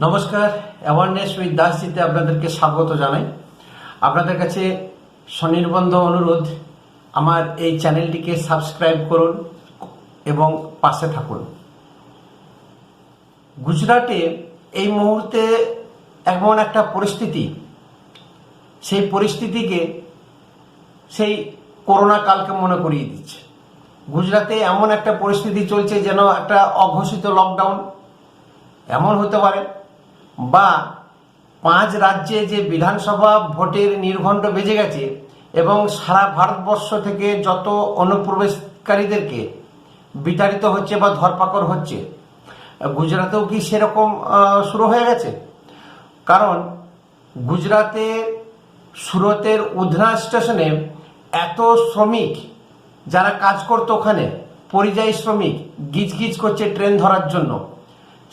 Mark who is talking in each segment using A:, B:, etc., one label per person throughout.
A: নমস্কার, awareness with দাসজিতে আপনাদেরকে স্বাগত জানাই। আপনাদের কাছে স্বনির্বন্ধ অনুরোধ, আমার এই চ্যানেলটিকে সাবস্ক্রাইব করুন এবং পাশে থাকুন। গুজরাটে এই মুহূর্তে এমন একটা পরিস্থিতি, সেই পরিস্থিতিকে সেই করোনা কালকে মনে করিয়ে দিচ্ছে। গুজরাটে এমন একটা পরিস্থিতি চলছে যেন একটা অঘোষিত লকডাউন এমন হতে পারে, বা 5 রাজ্যে যে বিধানসভা ভোটের নির্ঘণ্ট বেজে গেছে এবং সারা ভারতবর্ষ থেকে যত অনুপ্রবেশকারীদেরকে বিতাড়িত হচ্ছে বা ধরপাকড় হচ্ছে, গুজরাটেও কি সেরকম শুরু হয়ে গেছে? কারণ গুজরাতে সুরতের উধনা স্টেশনে এত শ্রমিক যারা কাজ করতো, ওখানে পরিযায়ী শ্রমিক গিজগিজ করছে ট্রেন ধরার জন্য।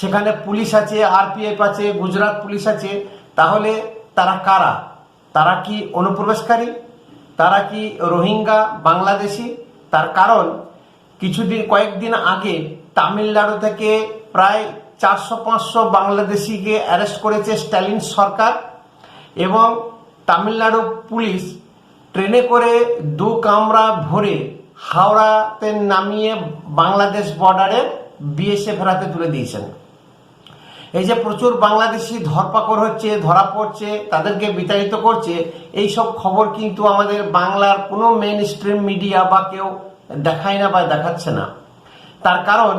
A: সেখানে পুলিশ আছে, আরপিএফ আছে, গুজরাট পুলিশ আছে। তাহলে তারা কারা? তারা কি অনুপ্রবেশকারী? তারা কি রোহিঙ্গা বাংলাদেশি? তার কারণ কয়েকদিন আগে তামিলনাড়ু থেকে প্রায় 400-500 বাংলাদেশিকে অ্যারেস্ট করেছে স্ট্যালিন সরকার, এবং তামিলনাড়ু পুলিশ ট্রেনে করে 2 কামরা ভরে হাওড়াতে নামিয়ে বাংলাদেশ বর্ডারে বিএসএফ হাতে তুলে দিয়েছেন। এই যে প্রচুর বাংলাদেশি ধরপাকড় হচ্ছে, ধরা পড়ছে, তাদেরকে বিতাড়িত করছে, এই সব খবর কিন্তু আমাদের বাংলার কোনো মেইন স্ট্রিম মিডিয়া বা কেউ দেখায় না বা দেখাচ্ছে না। তার কারণ,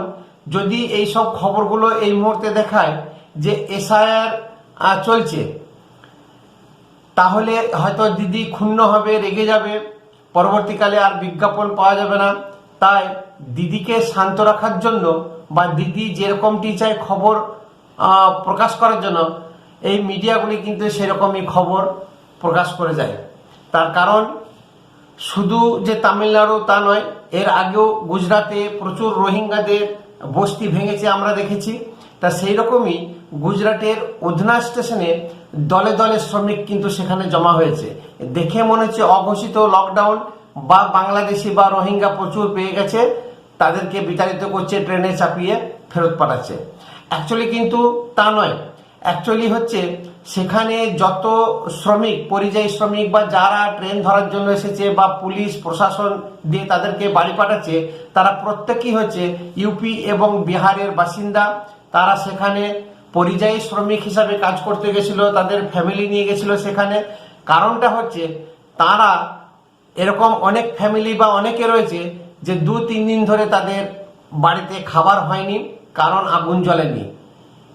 A: যদি এই সব খবরগুলো এই মুহূর্তে দেখায় যে এসআইআর চলছে, তাহলে হয়তো দিদি ক্ষুণ্ণ হবে, রেগে যাবে, পরবর্তীকালে আর বিজ্ঞাপন পাওয়া যাবে না। তাই দিদিকে শান্ত রাখার জন্য বা দিদি যেরকমটি চায় খবর প্রকাশ করার জন্য এই মিডিয়াগুলি কিন্তু সেরকমই খবর প্রকাশ করে যায়। তার কারণ শুধু যে তামিলনাড়ু তা নয়, এর আগেও গুজরাটে প্রচুর রোহিঙ্গাদের বস্তি ভেঙেছে আমরা দেখেছি। তা সেই রকমই গুজরাটের উধনা স্টেশনে দলে দলে শ্রমিক কিন্তু সেখানে জমা হয়েছে। দেখে মনে হচ্ছে অঘোষিত লকডাউন, বা বাংলাদেশি বা রোহিঙ্গা প্রচুর পেয়ে গেছে, তাদেরকে বিতাড়িত করছে, ট্রেনে চাপিয়ে ফেরত পাঠাচ্ছে। অ্যাকচুয়ালি কিন্তু তা নয়। অ্যাকচুয়ালি হচ্ছে সেখানে যত শ্রমিক, পরিযায়ী শ্রমিক বা যারা ট্রেন ধরার জন্য এসেছে বা পুলিশ প্রশাসন দিয়ে তাদেরকে বাড়ি পাঠাচ্ছে, তারা প্রত্যেকেই হচ্ছে ইউপি এবং বিহারের বাসিন্দা। তারা সেখানে পরিযায়ী শ্রমিক হিসাবে কাজ করতে গেছিল, তাদের ফ্যামিলি নিয়ে গেছিল সেখানে। কারণটা হচ্ছে তারা এরকম অনেক ফ্যামিলি বা অনেকে রয়েছে যে 2-3 দিন ধরে তাদের বাড়িতে খাবার হয়নি, কারণ আগুন জ্বলেনি।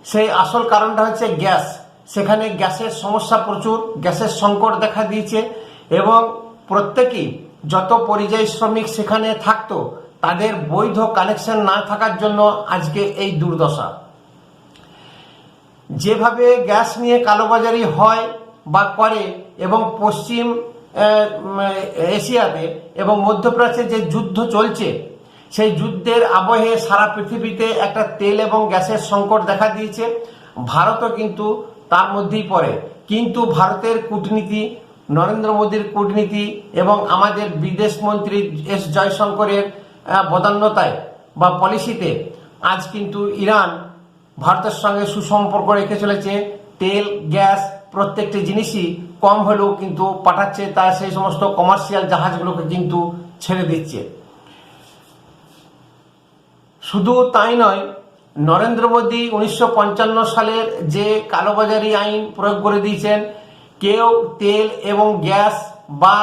A: সেই আসল কারণটা হচ্ছে গ্যাস। সেখানে গ্যাসের সমস্যা প্রচুর, গ্যাসের সংকট দেখা দিয়েছে, এবং প্রত্যেকেই যত পরিযায়ী শ্রমিক সেখানে থাকতো, তাদের বৈধ কানেকশন না থাকার জন্য আজকে এই দুর্দশা। যেভাবে গ্যাস নিয়ে কালোবাজারি হয় বা করে, এবং পশ্চিম এশিয়াতে এবং মধ্যপ্রাচ্যে যে যুদ্ধ চলছে, সেই যুদ্ধের আবহে সারা পৃথিবীতে একটা তেল এবং গ্যাসের সংকট দেখা দিয়েছে। ভারতও কিন্তু তার মধ্যেই পড়ে। কিন্তু ভারতের কূটনীতি, নরেন্দ্র মোদীর কূটনীতি এবং আমাদের বিদেশ মন্ত্রী এস জয়শঙ্করের বদান্যতায় বা পলিসিতে আজ কিন্তু ইরান ভারতের সঙ্গে সুসম্পর্ক রেখে চলেছে। তেল, গ্যাস প্রত্যেকটি জিনিসই কম হলেও কিন্তু পাঠাচ্ছে, তার সেই সমস্ত কমার্শিয়াল জাহাজগুলোকে কিন্তু ছেড়ে দিচ্ছে। শুধু তাই নয়, নরেন্দ্র মোদী 1955 সালের যে কালোবাজারি আইন প্রয়োগ করে দিয়েছেন, কেউ তেল এবং গ্যাস বা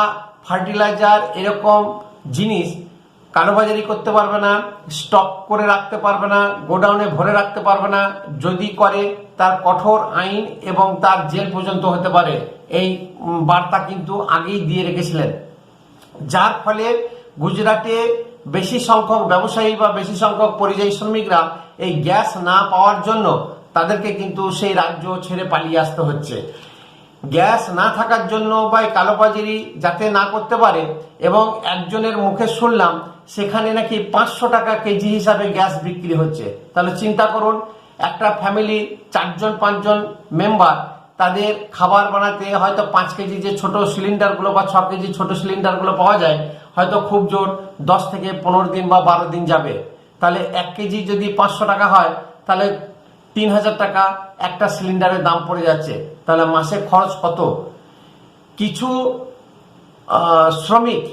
A: ফার্টিলাইজার এরকম জিনিস কালোবাজারি করতে পারবে না, স্টক করে রাখতে পারবে না, গোডাউনে ভরে রাখতে পারবে না। যদি করে তার কঠোর আইন এবং তার জেল পর্যন্ত হতে পারে। এই বার্তা কিন্তু আগেই দিয়ে রেখেছিলেন, যার ফলে গুজরাটে বেশি সংখ্যক ব্যবসায়ী বা বেশি সংখ্যক পরিযায়ী শ্রমিকরা এই গ্যাস না পাওয়ার জন্য তাদেরকে কিন্তু সেই রাজ্য ছেড়ে পালিয়ে আসতে হচ্ছে। গ্যাস না থাকার জন্য বা কালোবাজারি যাতে না করতে পারে, এবং একজনের মুখে শুনলাম সেখানে নাকি 500 টাকা কেজি হিসাবে গ্যাস বিক্রি হচ্ছে। তাহলে চিন্তা করুন, একটা ফ্যামিলি 4-5 মেম্বার, তাদের খাবার বানাতে হয়তো 5 কেজি যে ছোট সিলিন্ডারগুলো বা 6 কেজি ছোট সিলিন্ডারগুলো পাওয়া যায়, হয়তো খুব জোর 10 থেকে 15 দিন বা 12 দিন যাবে। তাহলে 1 কেজি যদি 500 টাকা হয়, তাহলে 3,000 টাকা একটা সিলিন্ডারের দাম পড়ে যাচ্ছে। তাহলে মাসে খরচ কত? কিছু শ্রমিক,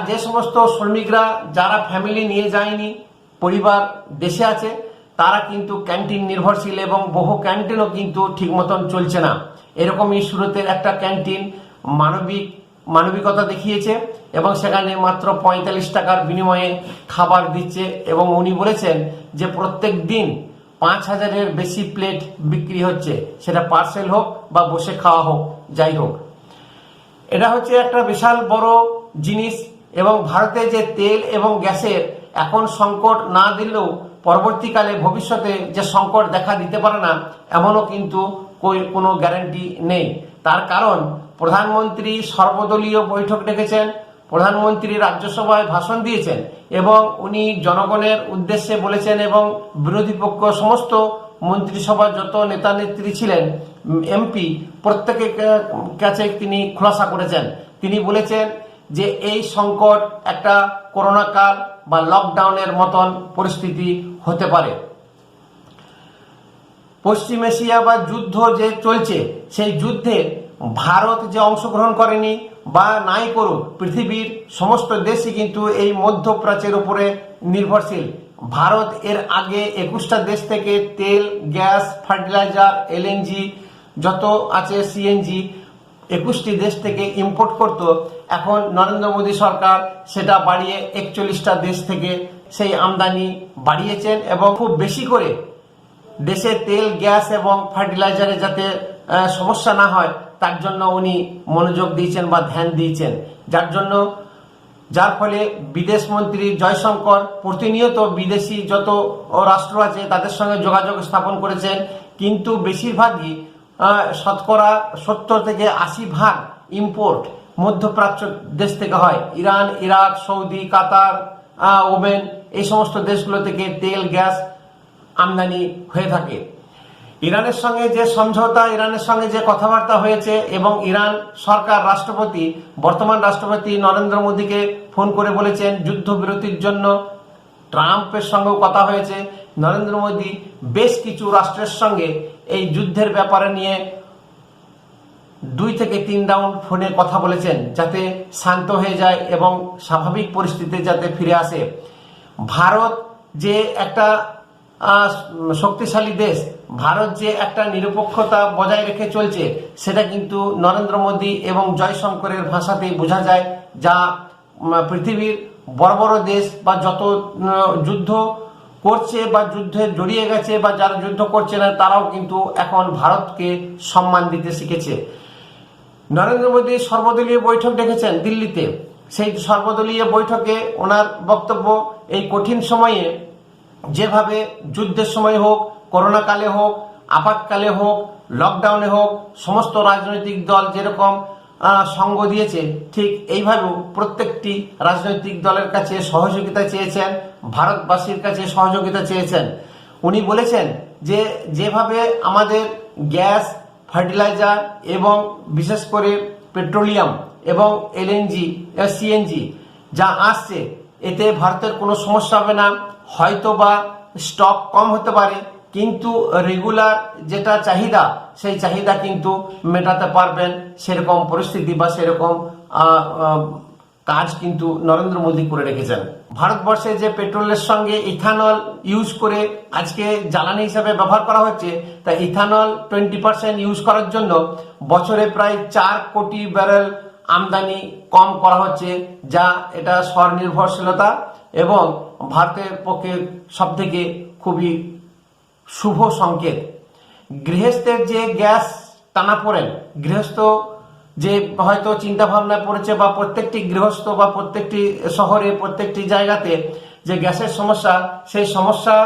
A: যে সমস্ত শ্রমিকরা যারা ফ্যামিলি নিয়ে যায়নি, পরিবার দেশে আছে, তারা কিন্তু ক্যান্টিন নির্ভরশীল এবং বহু ক্যান্টিনও কিন্তু ঠিক মতন চলছে না। এরকমই সুরতের একটা ক্যান্টিন মানবিকতা দেখিয়েছে এবং সেখানে মাত্র 45 টাকার বিনিময়ে খাবার দিচ্ছে এবং উনি বলেছেন যে প্রত্যেক দিন 5,000-এর বেশি প্লেট বিক্রি হচ্ছে, সেটা পার্সেল হোক বা বসে খাওয়া হোক, যাই হোক। এটা হচ্ছে একটা বিশাল বড় জিনিস এবং ভারতে যে তেল এবং গ্যাসের এখন সংকট না দিলেও পরবর্তীকালে ভবিষ্যতে যে সংকট দেখা দিতে পারে না, এমনও কিন্তু কোনো গ্যারান্টি নেই। তার কারণ প্রধানমন্ত্রী সর্বদলীয় বৈঠক ডেকেছেন, প্রধানমন্ত্রী রাজ্যসভায় ভাষণ দিয়েছেন এবং উনি জনগণের উদ্দেশ্যে বলেছেন এবং বিরোধী পক্ষ সমস্ত মন্ত্রিসভার যত নেতা নেত্রী ছিলেন, এমপি, প্রত্যেকের কাছে তিনি খোলাসা করেছেন। তিনি বলেছেন যে এই সংকট একটা করোনা কাল বা লকডাউনের মতন পরিস্থিতি হতে পারে। পশ্চিম এশিয়া বা যুদ্ধ যে চলছে, সেই যুদ্ধে ভারত যে অংশগ্রহণ করেনি বা নাই করুক, পৃথিবীর সমস্ত দেশই কিন্তু এই মধ্যপ্রাচ্যের উপরে নির্ভরশীল। ভারত এর আগে 21টা দেশ থেকে তেল, গ্যাস, ফার্টিলাইজার, এলএনজি যত আছে, সিএনজি, 21টি দেশ থেকে ইম্পোর্ট করত। এখন নরেন্দ্র মোদী সরকার সেটা বাড়িয়ে 41টা দেশ থেকে সেই আমদানি বাড়িয়েছেন এবং খুব বেশি করে দেশে তেল, গ্যাস এবং ফার্টিলাইজারে যাতে সমস্যা না হয় তার জন্য উনি মনোযোগ দিয়েছেন বা ধ্যান দিয়েছেন, যার ফলে বিদেশ মন্ত্রী জয়শঙ্কর প্রতিনিয়ত বিদেশি যত রাষ্ট্র আছে তাদের সঙ্গে যোগাযোগ স্থাপন করেছেন, কিন্তু বেশিরভাগই শতকরা 70 থেকে 80% ইম্পোর্ট মধ্যপ্রাচ্য দেশ থেকে হয়। ইরান, ইরাক, সৌদি, কাতার, ওমেন, এই সমস্ত দেশগুলো থেকে তেল, গ্যাস আমদানি হয়ে থাকে। ইরানের সঙ্গে যে সমঝোতা, ইরানের সঙ্গে যে কথাবার্তা হয়েছে এবং ইরান সরকার বর্তমান রাষ্ট্রপতি নরেন্দ্র মোদীকে ফোন করে বলেছেন যুদ্ধবিরতির জন্য। ট্রাম্পের সঙ্গেও কথা হয়েছে। নরেন্দ্র মোদী বেশ কিছু রাষ্ট্রের সঙ্গে এই যুদ্ধের ব্যাপারে নিয়ে 2 থেকে 3 রাউন্ড ফোনে কথা বলেছেন, যাতে শান্ত হয়ে যায় এবং স্বাভাবিক পরিস্থিতি যাতে ফিরে আসে। ভারত যে একটা শক্তিশালী দেশ, ভারত যে একটা নিরপেক্ষতা বজায় রেখে চলছে, সেটা কিন্তু নরেন্দ্র মোদী এবং জয়শঙ্করের ভাষাতেই বোঝা যায়। যা পৃথিবীর বড় বড় দেশ বা যত যুদ্ধ করছে বা যুদ্ধে জড়িয়ে গেছে বা যারা যুদ্ধ করছে না, তারাও কিন্তু এখন ভারতকে সম্মান দিতে শিখেছে। নরেন্দ্র মোদী সর্বদলীয় বৈঠক ডেকেছেন দিল্লিতে। সেই সর্বদলীয় বৈঠকে ওনার বক্তব্য, এই কঠিন সময়ে যেভাবে যুদ্ধের সময় হোক, করোনা কালে হোক, আপাতকালে হোক, লকডাউনে হোক, সমস্ত রাজনৈতিক দল যেরকম সঙ্গ দিয়েছে, ঠিক এইভাবেও প্রত্যেকটি রাজনৈতিক দলের কাছে সহযোগিতা চেয়েছেন, ভারতবাসীর কাছে সহযোগিতা চেয়েছেন। উনি বলেছেন যে যেভাবে আমাদের গ্যাস, ফার্টিলাইজার এবং বিশেষ করে পেট্রোলিয়াম এবং এলএনজি, সিএনজি যা আসছে, এতে ভারতের কোনো সমস্যা হবে না। হয়তো বা স্টক কম হতে পারে, কিন্তু রেগুলার যেটা চাহিদা, সেই চাহিদা কিন্তু মেটাতে পারবেন। সেরকম পরিস্থিতি বা সেরকম কাজ কিন্তু নরেন্দ্র মোদী করে রেখেছেন। ভারতবর্ষে যে পেট্রোলের সঙ্গে ইথানল ইউজ করে আজকে জ্বালানি হিসাবে ব্যবহার করা হচ্ছে, তা ইথানল 20% ইউজ করার জন্য বছরে প্রায় 4 কোটি ব্যারেল আমদানি কম করা হচ্ছে, যা এটা স্বনির্ভরশীলতা এবং ভারতের পক্ষে সবথেকে খুবই শুভ সংকেত। গৃহস্থের যে গ্যাস টানাপোড়েন, গৃহস্থ যে হয়তো চিন্তা ভাবনা পড়েছে বা প্রত্যেকটি গৃহস্থ বা প্রত্যেকটি শহরে প্রত্যেকটি জায়গাতে যে গ্যাসের সমস্যা, সেই সমস্যা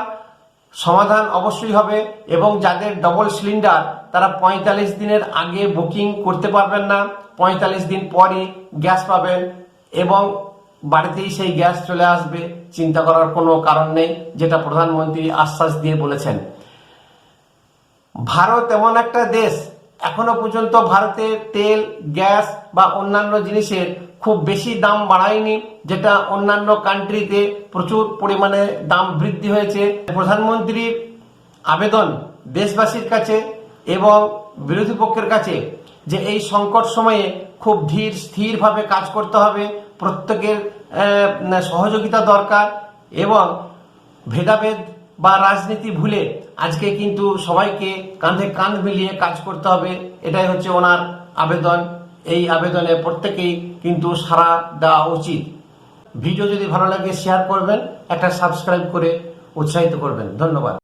A: সমাধান অবশ্যই হবে এবং যাদের ডবল সিলিন্ডার তারা 45 দিনের আগে বুকিং করতে পারবেন না, 45 দিন পরই গ্যাস পাবেন এবং বাড়িতেই সেই গ্যাস চলে আসবে। চিন্তা করার কোনো কারণ নেই, যেটা প্রধানমন্ত্রী আশ্বাস দিয়ে বলেছেন। ভারত এমন একটা দেশ, এখনো পর্যন্ত ভারতের তেল, গ্যাস বা অন্যান্য জিনিসের খুব বেশি দাম বাড়ায়নি, যেটা অন্যান্য কান্ট্রিতে প্রচুর পরিমাণে দাম বৃদ্ধি হয়েছে। প্রধানমন্ত্রীর আবেদন দেশবাসীর কাছে এবং বিরোধী পক্ষের কাছে যে এই সংকট সময়ে খুব ধীর স্থিরভাবে কাজ করতে হবে, প্রত্যেকের সহযোগিতা দরকার এবং ভেদাভেদ বা রাজনীতি ভুলে আজকে কিন্তু সবাইকে কাঁধে কাঁধ মিলিয়ে কাজ করতে হবে। এটাই হচ্ছে ওনার আবেদন। এই আবেদনে প্রত্যেকেই কিন্তু সাড়া দেওয়া উচিত। ভিডিও যদি ভালো লাগে শেয়ার করবেন, একটা সাবস্ক্রাইব করে উৎসাহিত করবেন। ধন্যবাদ।